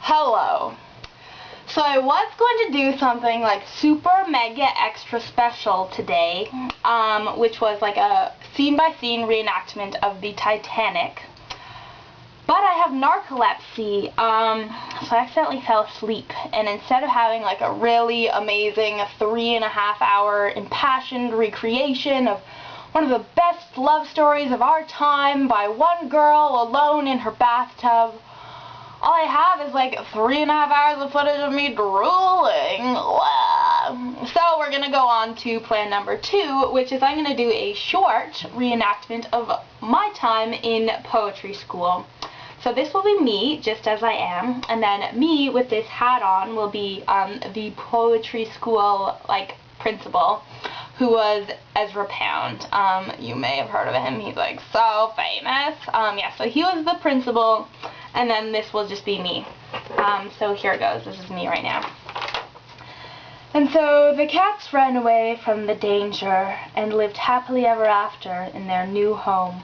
Hello. So I was going to do something like super mega extra special today, which was like a scene-by-scene reenactment of the Titanic. But I have narcolepsy, so I accidentally fell asleep, and instead of having like a really amazing 3.5-hour impassioned recreation of one of the best love stories of our time by one girl alone in her bathtub, all I have is like 3.5 hours of footage of me drooling. So we're going to go on to plan number 2, which is I'm going to do a short reenactment of my time in poetry school. So this will be me, just as I am, and then me with this hat on will be the poetry school, like, principal, who was Ezra Pound. You may have heard of him. He's, like, so famous. Yeah, so he was the principal, and then this will just be me. So here it goes. This is me right now. And so the cats ran away from the danger and lived happily ever after in their new home.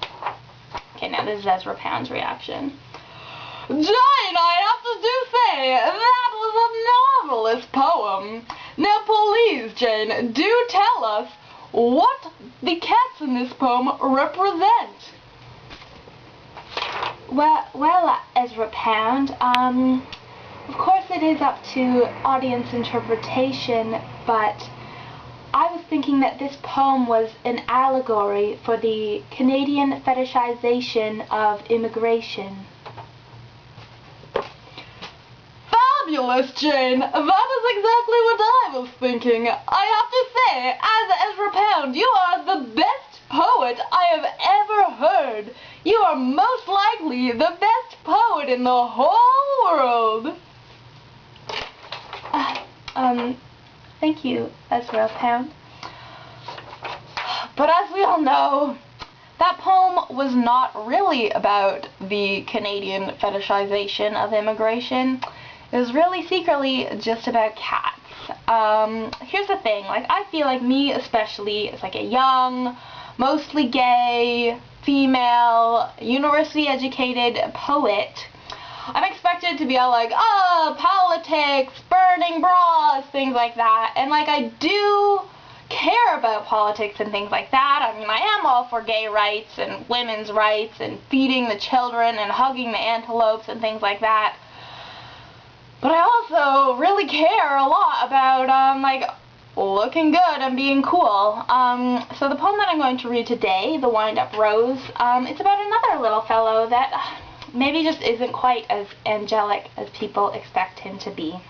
Okay, now this is Ezra Pound's reaction. Jane, I have to say, that was a marvelous poem. Now please, Jane, do tell us what the cats in this poem represent. Well, Ezra Pound, of course it is up to audience interpretation, but I was thinking that this poem was an allegory for the Canadian fetishization of immigration. Fabulous, Jane. That is exactly what I was thinking. I have to say, as Ezra Pound, you are the best poet I have ever heard. You are most likely the best poet in the whole world. Thank you, Ezra Pound. But as we all know, that poem was not really about the Canadian fetishization of immigration. It was really secretly just about cats. Here's the thing, like, I feel like me especially is like a young, mostly gay, female, university-educated poet. I'm expected to be all like, politics, burning bras, things like that. And like, I do care about politics and things like that. I mean, I am all for gay rights and women's rights and feeding the children and hugging the antelopes and things like that. But I also really care a lot about, like, looking good and being cool. So the poem that I'm going to read today, The Wind-Up Rose, it's about another little fellow that maybe just isn't quite as angelic as people expect him to be.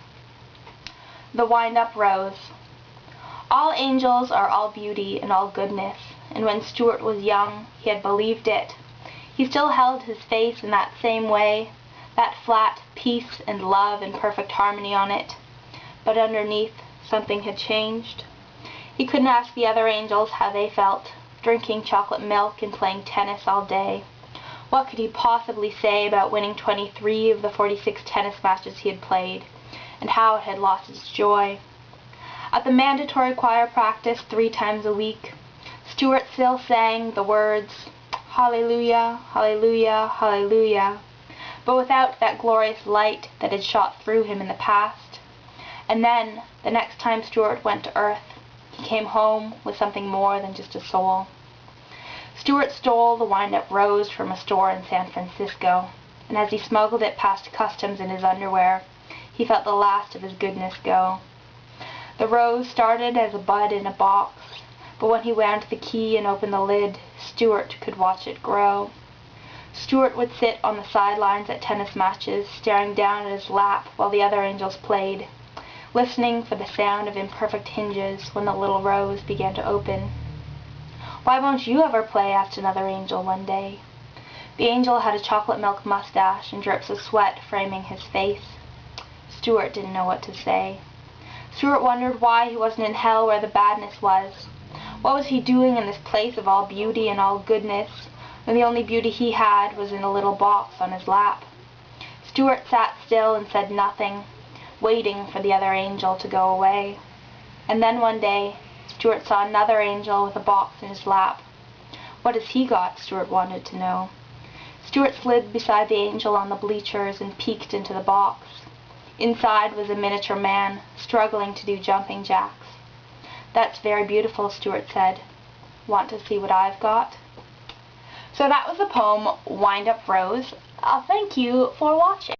The Wind-Up Rose. All angels are all beauty and all goodness, and when Stuart was young, he had believed it. He still held his face in that same way, that flat peace and love and perfect harmony on it. But underneath, something had changed. He couldn't ask the other angels how they felt, drinking chocolate milk and playing tennis all day. What could he possibly say about winning 23 of the 46 tennis matches he had played, and how it had lost its joy? At the mandatory choir practice 3 times a week, Stuart still sang the words, "Hallelujah, hallelujah, hallelujah," but without that glorious light that had shot through him in the past. And then, the next time Stuart went to Earth, he came home with something more than just a soul. Stuart stole the wind-up rose from a store in San Francisco, and as he smuggled it past customs in his underwear, he felt the last of his goodness go. The rose started as a bud in a box, but when he wound the key and opened the lid, Stuart could watch it grow. Stuart would sit on the sidelines at tennis matches, staring down at his lap while the other angels played, listening for the sound of imperfect hinges when the little rose began to open. "Why won't you ever play?" asked another angel one day. The angel had a chocolate milk mustache and drips of sweat framing his face. Stuart didn't know what to say. Stuart wondered why he wasn't in hell where the badness was. What was he doing in this place of all beauty and all goodness, when the only beauty he had was in a little box on his lap? Stuart sat still and said nothing, waiting for the other angel to go away. And then one day, Stuart saw another angel with a box in his lap. What has he got? Stuart wanted to know. Stuart slid beside the angel on the bleachers and peeked into the box. Inside was a miniature man, struggling to do jumping jacks. "That's very beautiful," Stuart said. "Want to see what I've got?" So that was the poem Wind Up Rose. Thank you for watching.